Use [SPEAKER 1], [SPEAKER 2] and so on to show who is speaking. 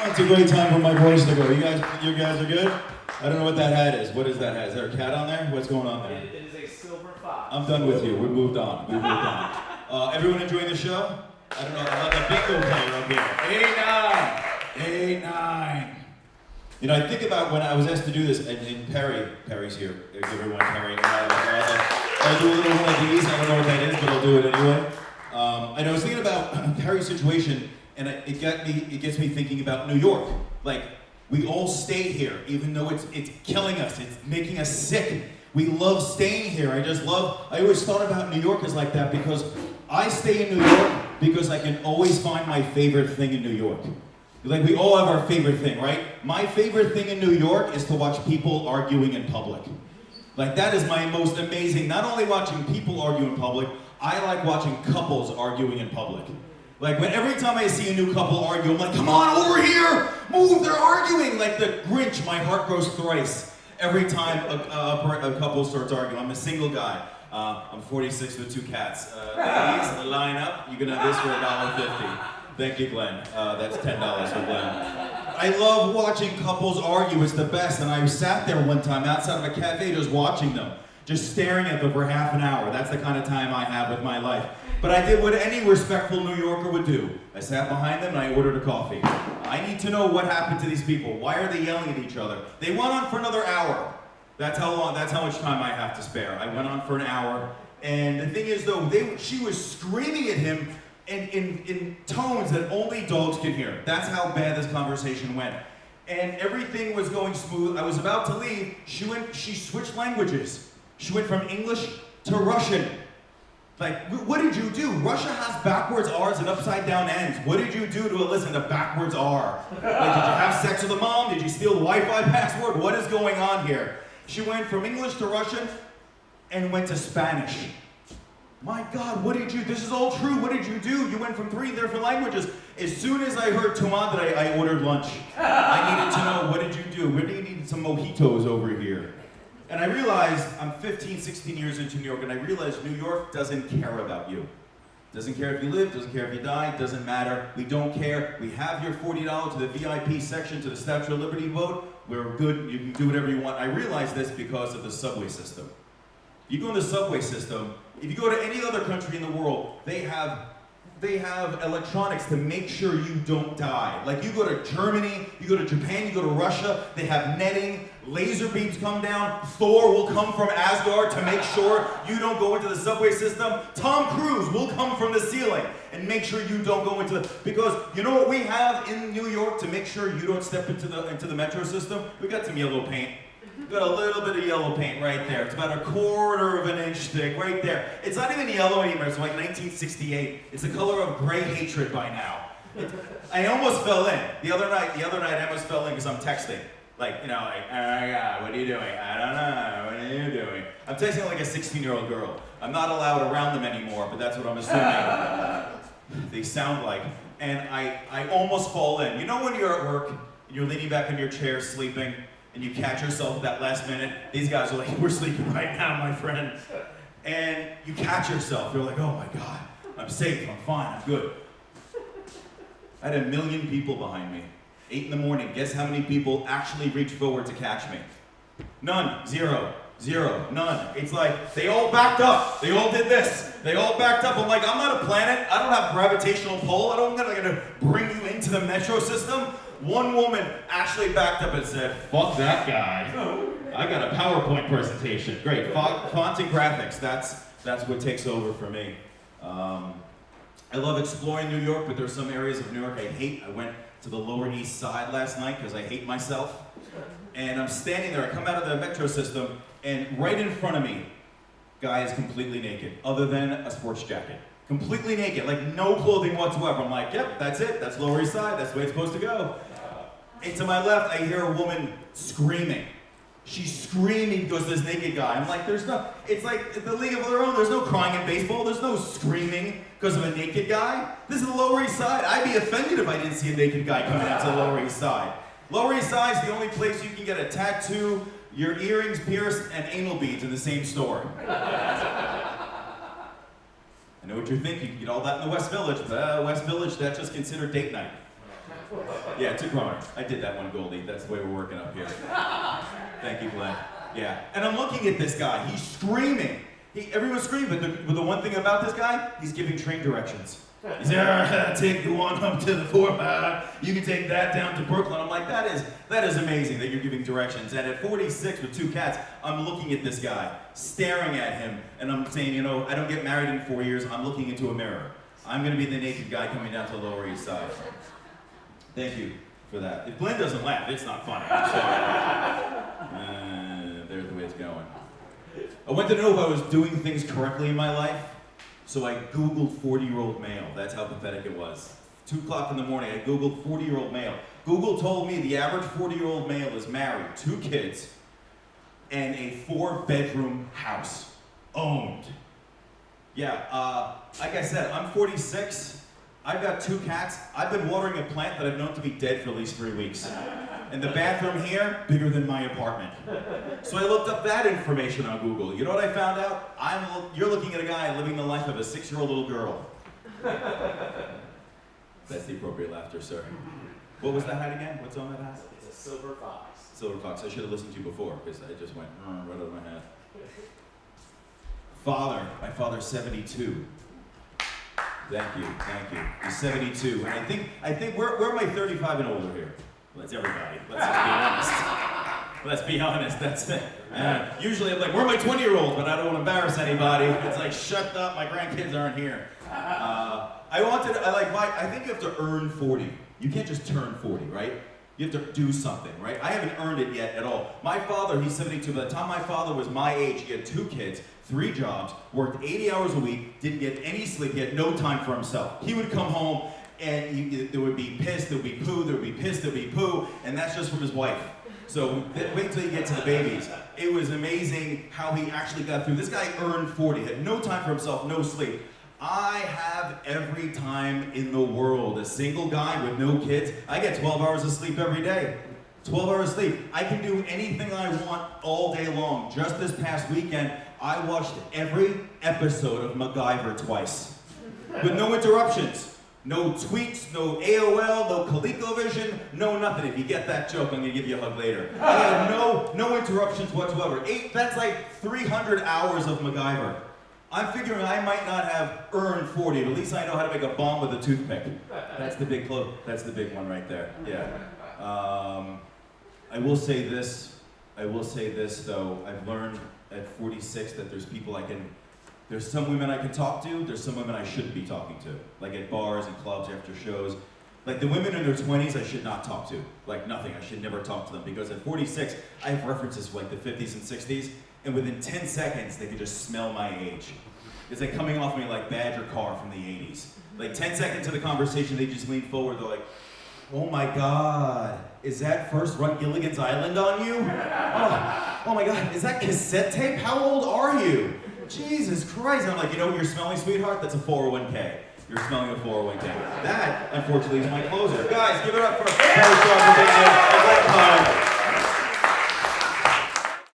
[SPEAKER 1] Oh, it's a great time for my voice to go. You guys are good? I don't know what that hat is. What is that hat? Is there a cat on there? What's going on there?
[SPEAKER 2] It is a silver fox.
[SPEAKER 1] I'm done with you. We moved on. Everyone enjoying the show? I don't know. I love the bingo player up here. 8-9. You know, I think about when I was asked to do this, and Peri's here. Give everyone Peri. I'll do a little one of these. I don't know what that is, but I'll do it anyway. And I was thinking about Peri's situation, and it gets me thinking about New York. Like, we all stay here, even though it's killing us. It's making us sick. We love staying here. I always thought about New York as like that because I stay in New York because I can always find my favorite thing in New York. Like, we all have our favorite thing, right? My favorite thing in New York is to watch people arguing in public. Like, that is my most amazing, not only watching people argue in public, I like watching couples arguing in public. Like, every time I see a new couple argue, I'm like, come on over here, move, they're arguing. Like the Grinch, my heart grows thrice every time a couple starts arguing. I'm a single guy. I'm 46 with 2 cats. Ladies, line up, you can have this for $1.50. Thank you, Glenn. That's $10 for Glenn. I love watching couples argue, it's the best. And I sat there one time outside of a cafe just watching them, just staring at them for half an hour. That's the kind of time I have with my life. But I did what any respectful New Yorker would do. I sat behind them and I ordered a coffee. I need to know what happened to these people. Why are they yelling at each other? They went on for another hour. That's how much time I have to spare. I went on for an hour. And the thing is though, she was screaming at him in tones that only dogs can hear. That's how bad this conversation went. And everything was going smooth. I was about to leave. She switched languages. She went from English to Russian. Like, what did you do? Russia has backwards R's and upside down N's. What did you do to elicit a backwards R? Like, did you have sex with a mom? Did you steal the Wi-Fi password? What is going on here? She went from English to Russian and went to Spanish. My God, what did you, this is all true, what did you do? You went from 3 different languages. As soon as I heard tu madre, I ordered lunch. I needed to know, what did you do? Where do you need some mojitos over here? And I realized, I'm 15, 16 years into New York, and I realized New York doesn't care about you. Doesn't care if you live, doesn't care if you die, doesn't matter. We don't care. We have your $40 to the VIP section, to the Statue of Liberty vote. We're good, you can do whatever you want. I realized this because of the subway system. You go in the subway system, if you go to any other country in the world, they have electronics to make sure you don't die. Like, you go to Germany, you go to Japan, you go to Russia, they have netting, laser beams come down, Thor will come from Asgard to make sure you don't go into the subway system. Tom Cruise will come from the ceiling and make sure you don't go into the, because you know what we have in New York to make sure you don't step into the metro system? We got some yellow paint. We've got a little bit of yellow paint right there. It's about 1/4 of an inch thick right there. It's not even yellow anymore. It's like 1968. It's the color of gray hatred by now. I almost fell in. The other night I almost fell in because I'm texting. Like, you know, like, oh my God, what are you doing? I don't know, what are you doing? I'm texting like a 16-year-old girl. I'm not allowed around them anymore, but that's what I'm assuming they sound like. And I almost fall in. You know when you're at work, and you're leaning back in your chair sleeping, and you catch yourself at that last minute? These guys are like, we're sleeping right now, my friend. And you catch yourself. You're like, oh my God, I'm safe, I'm fine, I'm good. I had 1 million people behind me. 8 in the morning. Guess how many people actually reached forward to catch me? None. Zero. None. It's like, they all backed up. They all did this. They all backed up. I'm like, I'm not a planet. I don't have gravitational pull. I'm not gonna bring you into the metro system. One woman actually backed up and said, fuck that guy. I got a PowerPoint presentation. Great. Font and graphics. That's what takes over for me. I love exploring New York, but there's some areas of New York I hate. I went to the Lower East Side last night because I hate myself. And I'm standing there, I come out of the metro system, and right in front of me, guy is completely naked, other than a sports jacket. Completely naked, like no clothing whatsoever. I'm like, yep, that's it, that's Lower East Side, that's the way it's supposed to go. And to my left, I hear a woman screaming. She's screaming because this naked guy. I'm like, it's like the League of Their Own, there's no crying in baseball, there's no screaming because of a naked guy. This is the Lower East Side. I'd be offended if I didn't see a naked guy coming out to the Lower East Side. Lower East Side's the only place you can get a tattoo, your earrings pierced, and anal beads in the same store. I know what you're thinking, you can get all that in the West Village, but West Village, that's just considered date night. Yeah, 2 kroners. I did that one, Goldie. That's the way we're working up here. Thank you, Glenn. Yeah, and I'm looking at this guy. He's screaming. Everyone's screaming, but the one thing about this guy, he's giving train directions. He said, take the one up to the 4-5. You can take that down to Brooklyn. I'm like, that is amazing that you're giving directions. And at 46 with 2 cats, I'm looking at this guy, staring at him, and I'm saying, you know, I don't get married in 4 years. I'm looking into a mirror. I'm going to be the naked guy coming down to the Lower East Side. Thank you for that. If Glenn doesn't laugh, it's not funny. I'm sorry. There's the way it's going. I wanted to know if I was doing things correctly in my life. So I Googled 40-year-old male. That's how pathetic it was. 2 o'clock in the morning, I Googled 40-year-old male. Google told me the average 40-year-old male is married, 2 kids, and a 4-bedroom house. Owned. Yeah, like I said, I'm 46. I've got 2 cats. I've been watering a plant that I've known to be dead for at least 3 weeks. And the bathroom here, bigger than my apartment. So I looked up that information on Google. You know what I found out? You're looking at a guy living the life of a 6-year-old little girl. That's the appropriate laughter, sir. What was that hat again? What's on that hat?
[SPEAKER 2] It's a silver fox.
[SPEAKER 1] Silver fox. I should have listened to you before, because I just went right over my head. Father. My father's 72. Thank you. He's 72. And I think where am I 35 and older here? Well, that's everybody. Let's just be honest. Let's be honest. That's it. Usually I'm like, where are my 20-year-olds? But I don't want to embarrass anybody. It's like, shut up, my grandkids aren't here. I think you have to earn 40. You can't just turn 40, right? You have to do something, right? I haven't earned it yet at all. My father, he's 72. By the time my father was my age, he had 2 kids, 3 jobs, worked 80 hours a week, didn't get any sleep, he had no time for himself. He would come home and there would be piss, there would be poo, there would be piss, there would be poo, and that's just from his wife. So wait till you get to the babies. It was amazing how he actually got through. This guy earned 40, had no time for himself, no sleep. I have every time in the world. A single guy with no kids, I get 12 hours of sleep every day. 12 hours of sleep. I can do anything I want all day long. Just this past weekend, I watched every episode of MacGyver twice. With no interruptions. No tweets, no AOL, no ColecoVision, no nothing. If you get that joke, I'm gonna give you a hug later. I had no interruptions whatsoever. That's like 300 hours of MacGyver. I'm figuring I might not have earned 40, but at least I know how to make a bomb with a toothpick. That's the big clue. That's the big one right there. Yeah. I will say this though. I've learned at 46 that there's some women I can talk to, there's some women I shouldn't be talking to. Like at bars and clubs after shows. Like the women in their 20s I should not talk to. Like nothing, I should never talk to them. Because at 46, I have references for like the 50s and 60s, and within 10 seconds they can just smell my age. It's like coming off me like Badger Car from the 80s. Like 10 seconds of the conversation, they just lean forward, they're like, oh my God, is that first Run Gilligan's Island on you? Oh my God, is that cassette tape? How old are you? Jesus Christ. I'm like, you know what you're smelling, sweetheart? That's a 401k. You're smelling a 401k. That, unfortunately, is my closer. Guys, give it up for Bayroff.